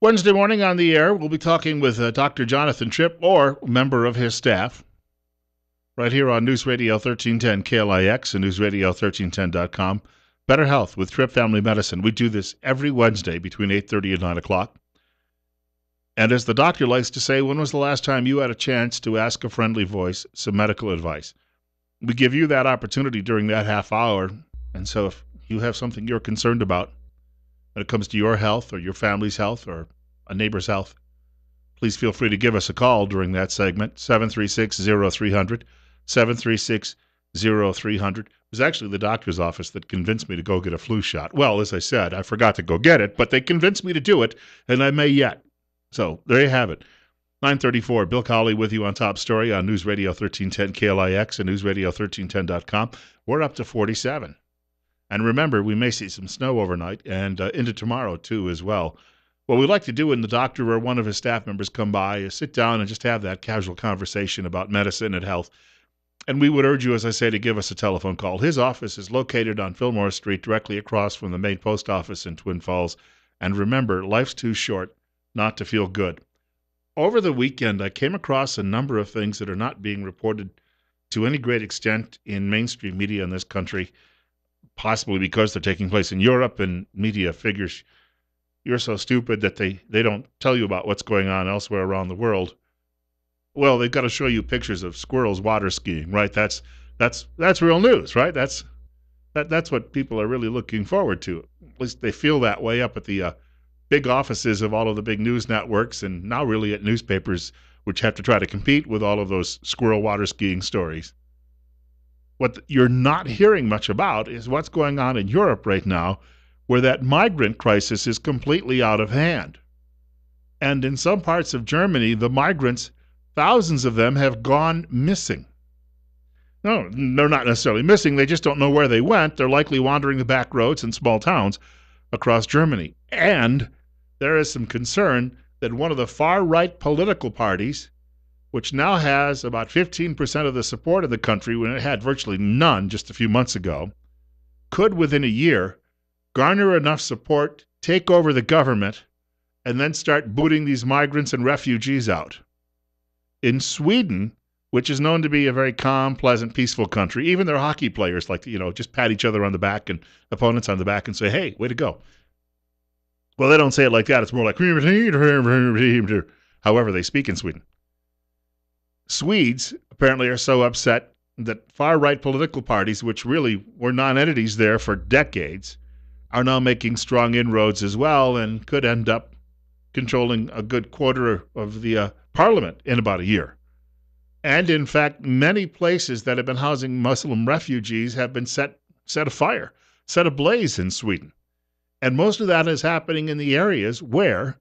Wednesday morning on the air, we'll be talking with Dr. Jonathan Tripp or a member of his staff right here on News Radio 1310 KLIX and newsradio1310.com. Better Health with Tripp Family Medicine. We do this every Wednesday between 8:30 and 9 o'clock. And as the doctor likes to say, when was the last time you had a chance to ask a friendly voice some medical advice? We give you that opportunity during that half hour. And so if you have something you're concerned about when it comes to your health or your family's health or a neighbor's health, please feel free to give us a call during that segment, 736-0300, 736-0300. It was actually the doctor's office that convinced me to go get a flu shot. Well, as I said, I forgot to go get it, but they convinced me to do it, and I may yet. So there you have it. 9:34, Bill Colley with you on Top Story on News Radio 1310 KLIX and newsradio1310.com. We're up to 47. And remember, we may see some snow overnight and into tomorrow, too, as well. What we like to do when the doctor or one of his staff members come by is sit down and just have that casual conversation about medicine and health. And we would urge you, as I say, to give us a telephone call. His office is located on Fillmore Street, directly across from the main post office in Twin Falls. And remember, life's too short not to feel good. Over the weekend, I came across a number of things that are not being reported to any great extent in mainstream media in this country, possibly because they're taking place in Europe and media figures you're so stupid that they don't tell you about what's going on elsewhere around the world. Well, they've got to show you pictures of squirrels water skiing, right? That's real news, right? That's what people are really looking forward to. At least they feel that way up at the big offices of all of the big news networks and now really at newspapers, which have to try to compete with all of those squirrel water skiing stories. What you're not hearing much about is what's going on in Europe right now, where that migrant crisis is completely out of hand. And in some parts of Germany, the migrants, thousands of them, have gone missing. No, they're not necessarily missing. They just don't know where they went. They're likely wandering the back roads in small towns across Germany. And there is some concern that one of the far-right political parties, which now has about 15% of the support of the country when it had virtually none just a few months ago, could within a year garner enough support, take over the government, and then start booting these migrants and refugees out. In Sweden, which is known to be a very calm, pleasant, peaceful country, even their hockey players like to, just pat each other on the back and opponents on the back and say, hey, way to go. Well, they don't say it like that. It's more like, however they speak in Sweden. Swedes apparently are so upset that far-right political parties, which really were non-entities there for decades, are now making strong inroads as well and could end up controlling a good quarter of the parliament in about a year. And in fact, many places that have been housing Muslim refugees have been set afire, set ablaze in Sweden. And most of that is happening in the areas where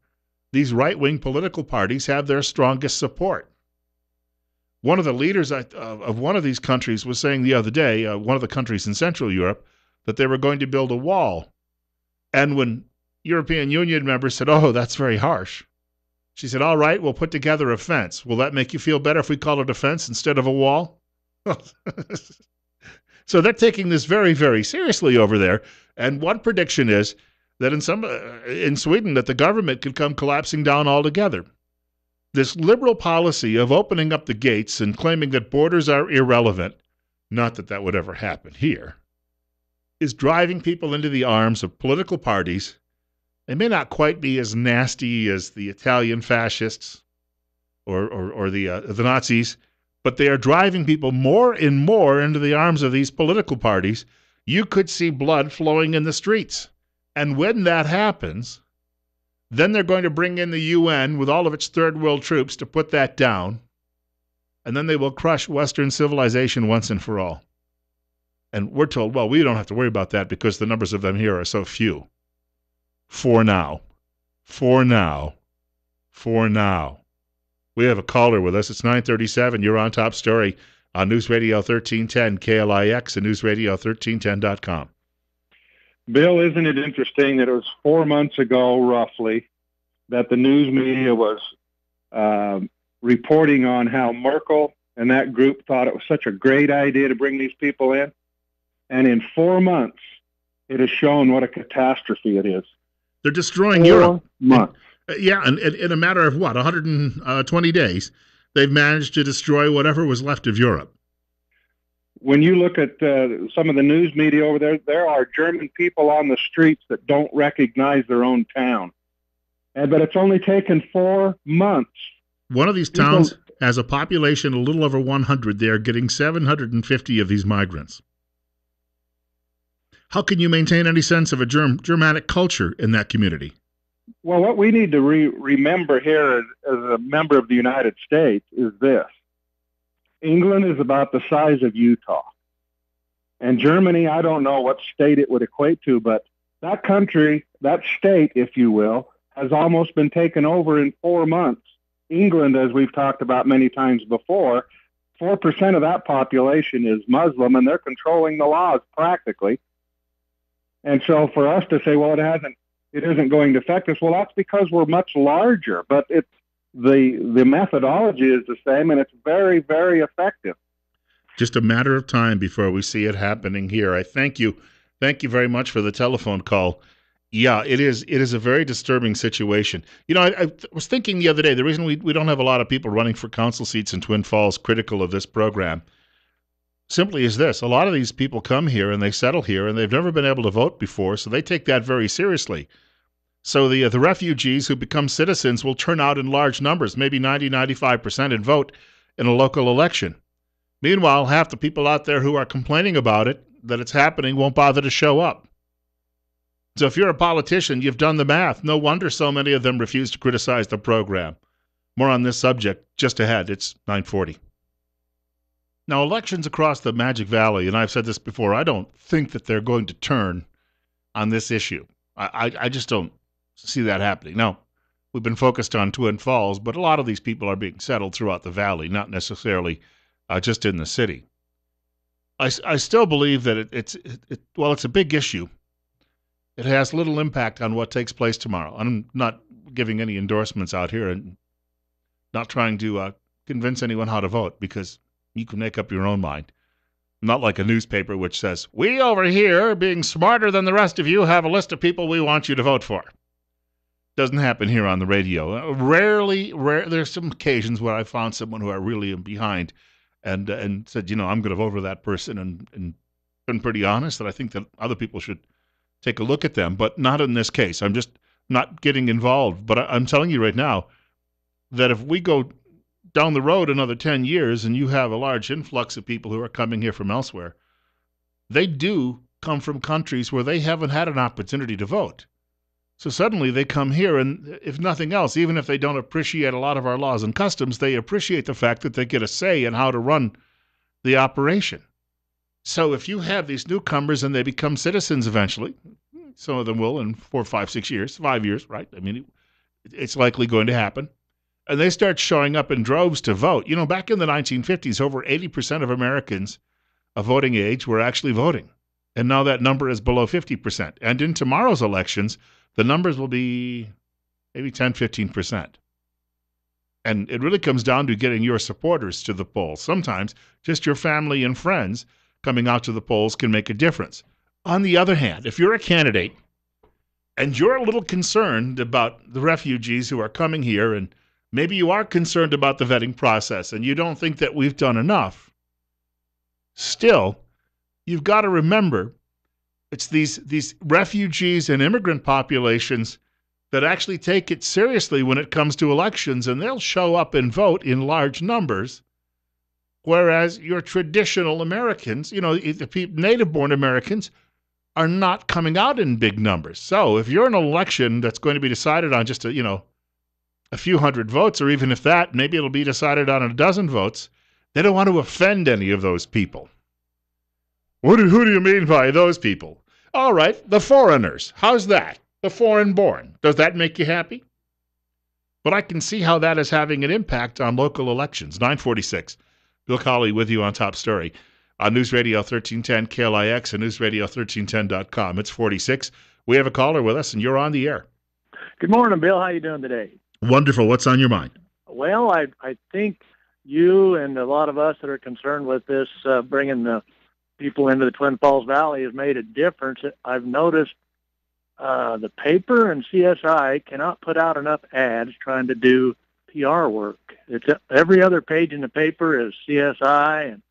these right-wing political parties have their strongest support. One of the leaders of one of these countries was saying the other day, one of the countries in Central Europe, that they were going to build a wall. And when European Union members said, oh, that's very harsh, she said, all right, we'll put together a fence. Will that make you feel better if we call it a fence instead of a wall? So they're taking this very, very seriously over there. And one prediction is that in Sweden, that the government could come collapsing down altogether. This liberal policy of opening up the gates and claiming that borders are irrelevant, not that that would ever happen here, is driving people into the arms of political parties. They may not quite be as nasty as the Italian fascists or the Nazis, but they are driving people more and more into the arms of these political parties. You could see blood flowing in the streets. And when that happens, then they're going to bring in the UN with all of its third world troops to put that down. And then they will crush Western civilization once and for all. And we're told, well, we don't have to worry about that because the numbers of them here are so few. For now. We have a caller with us. It's 9:37. You're on Top Story on News Radio 1310 KLIX and newsradio1310.com. Bill, isn't it interesting that it was 4 months ago, roughly, that the news media was reporting on how Merkel and that group thought it was such a great idea to bring these people in? And in 4 months, it has shown what a catastrophe it is. They're destroying Europe. 4 months. Yeah, and in a matter of what, 120 days, they've managed to destroy whatever was left of Europe. When you look at some of the news media over there, there are German people on the streets that don't recognize their own town. But it's only taken 4 months. One of these towns has a population a little over 100. They are getting 750 of these migrants. How can you maintain any sense of a Germanic culture in that community? Well, what we need to remember here as a member of the United States is this. England is about the size of Utah. And Germany, I don't know what state it would equate to, but that country, that state, if you will, has almost been taken over in 4 months. England, as we've talked about many times before, 4% of that population is Muslim, and they're controlling the laws practically. And so for us to say, well, it isn't going to affect us, well, that's because we're much larger, but it's the methodology is the same, and it's very, very effective. Just a matter of time before we see it happening here. I thank you. Thank you very much for the telephone call. Yeah, it is a very disturbing situation. You know, I was thinking the other day, the reason we don't have a lot of people running for council seats in Twin Falls critical of this program simply is this. A lot of these people come here and they settle here, and they've never been able to vote before, so they take that very seriously. So the refugees who become citizens will turn out in large numbers, maybe 90-95%, and vote in a local election. Meanwhile, half the people out there who are complaining about it, that it's happening, won't bother to show up. So if you're a politician, you've done the math. No wonder so many of them refuse to criticize the program. More on this subject just ahead. It's 9:40. Now, elections across the Magic Valley, and I've said this before, I don't think that they're going to turn on this issue. I just don't see that happening. Now, we've been focused on Twin Falls, but a lot of these people are being settled throughout the valley, not necessarily just in the city. I still believe that it's a big issue. It has little impact on what takes place tomorrow. I'm not giving any endorsements out here and not trying to convince anyone how to vote, because you can make up your own mind. Not like a newspaper which says, we over here, being smarter than the rest of you, have a list of people we want you to vote for. Doesn't happen here on the radio. Rarely, there's some occasions where I found someone who I really am behind and said, I'm going to vote for that person, and been pretty honest that I think that other people should take a look at them, but not in this case. I'm just not getting involved. But I'm telling you right now that if we go down the road another 10 years and you have a large influx of people who are coming here from elsewhere, they do come from countries where they haven't had an opportunity to vote. So suddenly they come here, and if nothing else, even if they don't appreciate a lot of our laws and customs, they appreciate the fact that they get a say in how to run the operation. So if you have these newcomers and they become citizens eventually, some of them will in 4, 5, 6 years, 5 years, right? I mean, it's likely going to happen. And they start showing up in droves to vote. Back in the 1950s, over 80% of Americans of voting age were actually voting. And now that number is below 50%. And in tomorrow's elections, the numbers will be maybe 10, 15%. And it really comes down to getting your supporters to the polls. Sometimes just your family and friends coming out to the polls can make a difference. On the other hand, if you're a candidate and you're a little concerned about the refugees who are coming here, and maybe you are concerned about the vetting process and you don't think that we've done enough, still, you've got to remember it's these refugees and immigrant populations that actually take it seriously when it comes to elections, and they'll show up and vote in large numbers, whereas your traditional Americans, the native-born Americans, are not coming out in big numbers. So if you're in an election that's going to be decided on just a few hundred votes, or even if that, maybe it'll be decided on a dozen votes, they don't want to offend any of those people. Who do you mean by those people? All right, the foreigners. How's that? The foreign-born. Does that make you happy? But I can see how that is having an impact on local elections. 9:46. Bill Colley with you on Top Story on News Radio 1310 KLIX and newsradio1310.com. It's 46. We have a caller with us, and you're on the air. Good morning, Bill. How you doing today? Wonderful. What's on your mind? Well, I think you and a lot of us that are concerned with this, bringing the people into the Twin Falls Valley, has made a difference. I've noticed the paper and CSI cannot put out enough ads trying to do PR work. It's every other page in the paper is CSI, and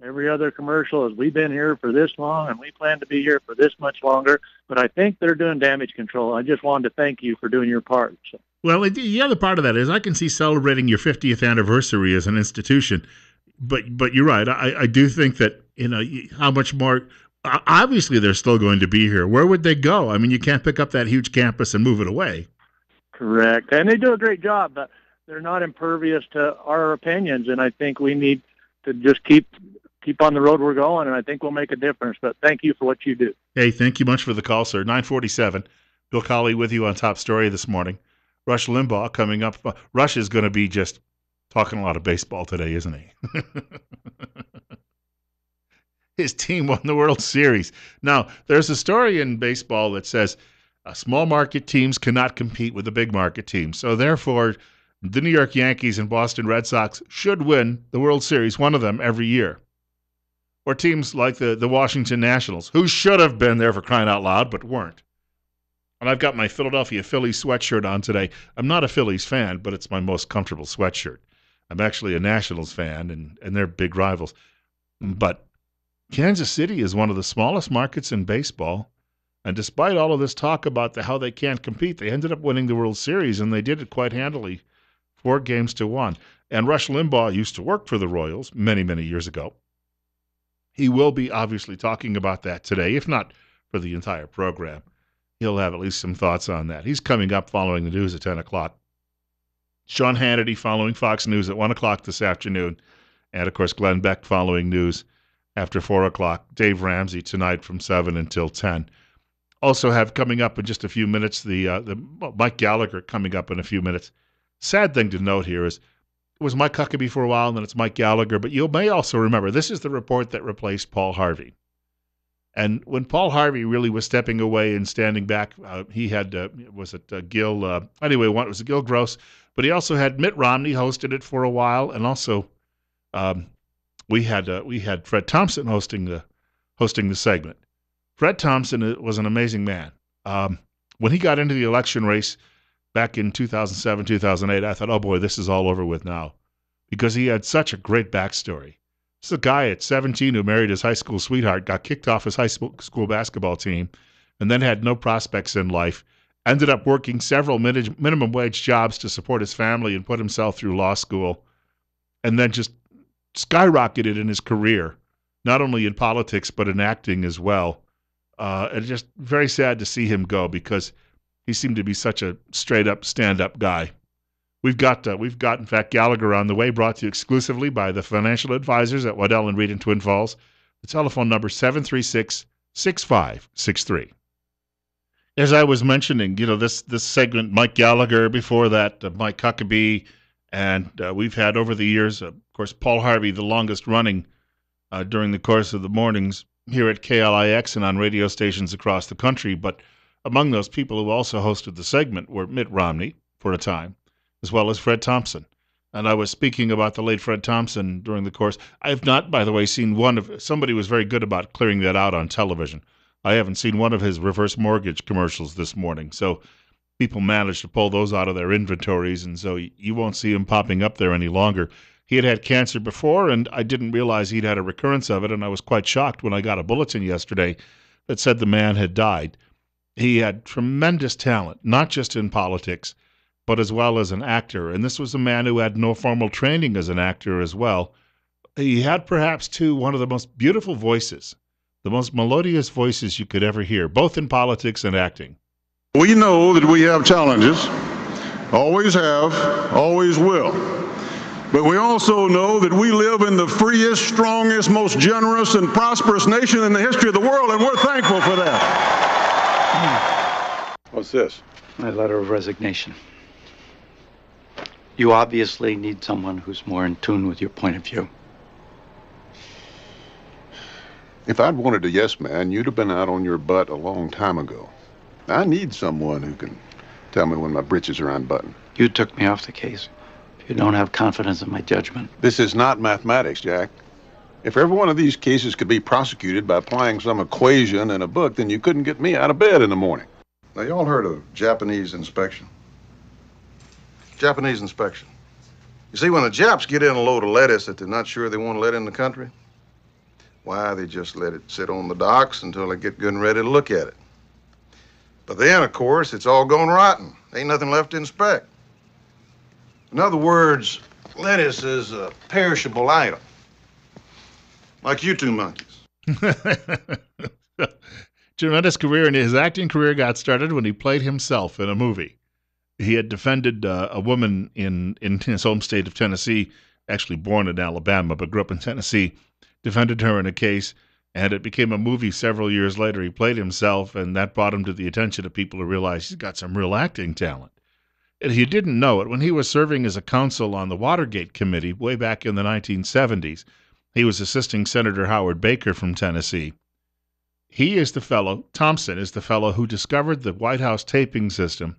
every other commercial is we've been here for this long and we plan to be here for this much longer. But I think they're doing damage control. I just wanted to thank you for doing your part. So. Well, the other part of that is I can see celebrating your 50th anniversary as an institution, but you're right. I do think that how much more. Obviously, they're still going to be here. Where would they go? I mean, you can't pick up that huge campus and move it away. Correct, and they do a great job, but they're not impervious to our opinions. And I think we need to just keep on the road we're going, and I think we'll make a difference. But thank you for what you do. Hey, thank you much for the call, sir. 947. Bill Colley with you on Top Story this morning. Rush Limbaugh coming up. Rush is going to be just talking a lot of baseball today, isn't he? His team won the World Series. Now, there's a story in baseball that says small market teams cannot compete with the big market teams. So therefore, the New York Yankees and Boston Red Sox should win the World Series, one of them every year. Or teams like the Washington Nationals, who should have been there for crying out loud, but weren't. And I've got my Philadelphia Phillies sweatshirt on today. I'm not a Phillies fan, but it's my most comfortable sweatshirt. I'm actually a Nationals fan, and they're big rivals. But Kansas City is one of the smallest markets in baseball, and despite all of this talk about how they can't compete, they ended up winning the World Series, and they did it quite handily, 4-1. And Rush Limbaugh used to work for the Royals many, many years ago. He will be obviously talking about that today, if not for the entire program. He'll have at least some thoughts on that. He's coming up following the news at 10 o'clock. Sean Hannity following Fox News at 1 o'clock this afternoon. And, of course, Glenn Beck following news after 4 o'clock. Dave Ramsey tonight from 7 until 10. Also have coming up in just a few minutes Mike Gallagher coming up in a few minutes. Sad thing to note here is it was Mike Huckabee for a while, and then it's Mike Gallagher. But you may also remember this is the report that replaced Paul Harvey. And when Paul Harvey really was stepping away and standing back, he had, it was Gil Gross, but he also had Mitt Romney hosted it for a while, and also we had Fred Thompson hosting the segment. Fred Thompson was an amazing man. When he got into the election race back in 2007, 2008, I thought, oh boy, this is all over with now, because he had such a great backstory. This is a guy at 17 who married his high school sweetheart, got kicked off his high school basketball team, and then had no prospects in life, ended up working several minimum wage jobs to support his family and put himself through law school, and then just skyrocketed in his career, not only in politics but in acting as well. And just very sad to see him go because he seemed to be such a straight-up, stand-up guy. We've got, in fact, Gallagher on the way, brought to you exclusively by the financial advisors at Waddell & Reed in Twin Falls. The telephone number 736-6563. As I was mentioning, this segment, Mike Gallagher, before that, Mike Huckabee, and we've had over the years, of course, Paul Harvey, the longest running during the course of the mornings here at KLIX and on radio stations across the country. But among those people who also hosted the segment were Mitt Romney for a time, as well as Fred Thompson. And I was speaking about the late Fred Thompson during the course. I have not, by the way, seen somebody was very good about clearing that out on television. I haven't seen one of his reverse mortgage commercials this morning. So people managed to pull those out of their inventories, and so you won't see him popping up there any longer. He had cancer before, and I didn't realize he'd had a recurrence of it, and I was quite shocked when I got a bulletin yesterday that said the man had died. He had tremendous talent, not just in politics, but as well as an actor. And this was a man who had no formal training as an actor as well. He had perhaps, too, one of the most beautiful voices, the most melodious voices you could ever hear, both in politics and acting. We know that we have challenges, always have, always will. But we also know that we live in the freest, strongest, most generous, and prosperous nation in the history of the world, and we're thankful for that. What's this? My letter of resignation. You obviously need someone who's more in tune with your point of view. If I'd wanted a yes man, you'd have been out on your butt a long time ago. I need someone who can tell me when my britches are unbuttoned. You took me off the case. If you don't have confidence in my judgment. This is not mathematics, Jack. If every one of these cases could be prosecuted by applying some equation in a book, then you couldn't get me out of bed in the morning. Now, y'all heard of Japanese inspection? Japanese inspection. You see, when the Japs get in a load of lettuce that they're not sure they want to let in the country, why, they just let it sit on the docks until they get good and ready to look at it. But then, of course, it's all gone rotten. Ain't nothing left to inspect. In other words, lettuce is a perishable item. Like you two monkeys. Tremendous career, and his acting career got started when he played himself in a movie. He had defended a woman in his home state of Tennessee, actually born in Alabama, but grew up in Tennessee, defended her in a case, and it became a movie several years later. He played himself, and that brought him to the attention of people who realized he's got some real acting talent. And he didn't know it. When he was serving as a counsel on the Watergate Committee way back in the 1970s, he was assisting Senator Howard Baker from Tennessee. He is the fellow, Thompson is the fellow who discovered the White House taping system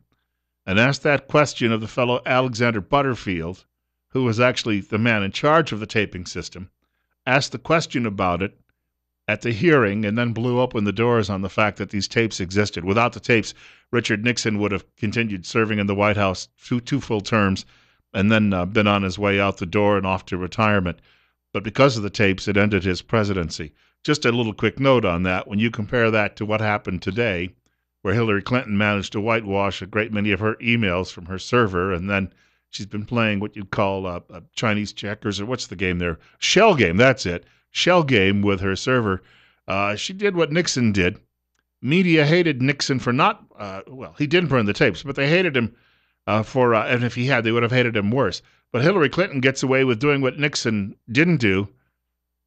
and asked that question of the fellow Alexander Butterfield, who was actually the man in charge of the taping system, asked the question about it at the hearing and then blew open the doors on the fact that these tapes existed. Without the tapes, Richard Nixon would have continued serving in the White House two full terms and then been on his way out the door and off to retirement. But because of the tapes, it ended his presidency. Just a little quick note on that. When you compare that to what happened today, where Hillary Clinton managed to whitewash a great many of her emails from her server, and then she's been playing what you'd call Chinese checkers, or what's the game there? Shell game, that's it. Shell game with her server. She did what Nixon did. Media hated Nixon for not, he didn't burn the tapes, but they hated him and if he had, they would have hated him worse. But Hillary Clinton gets away with doing what Nixon didn't do,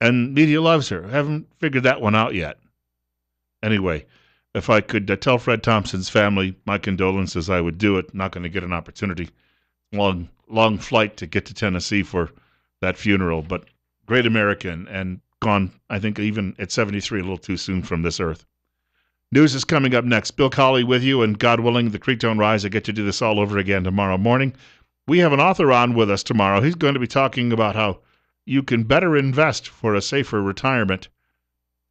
and media loves her. Haven't figured that one out yet. Anyway, if I could tell Fred Thompson's family my condolences, I would do it. Not going to get an opportunity. Long flight to get to Tennessee for that funeral, but great American and gone, I think, even at 73, a little too soon from this earth. News is coming up next. Bill Colley with you, and God willing, the creek don't rise. I get to do this all over again tomorrow morning. We have an author on with us tomorrow. He's going to be talking about how you can better invest for a safer retirement.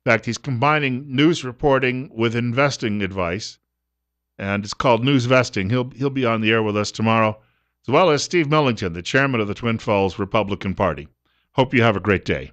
In fact, he's combining news reporting with investing advice, and it's called News Vesting. He'll be on the air with us tomorrow, as well as Steve Millington, the chairman of the Twin Falls Republican Party. Hope you have a great day.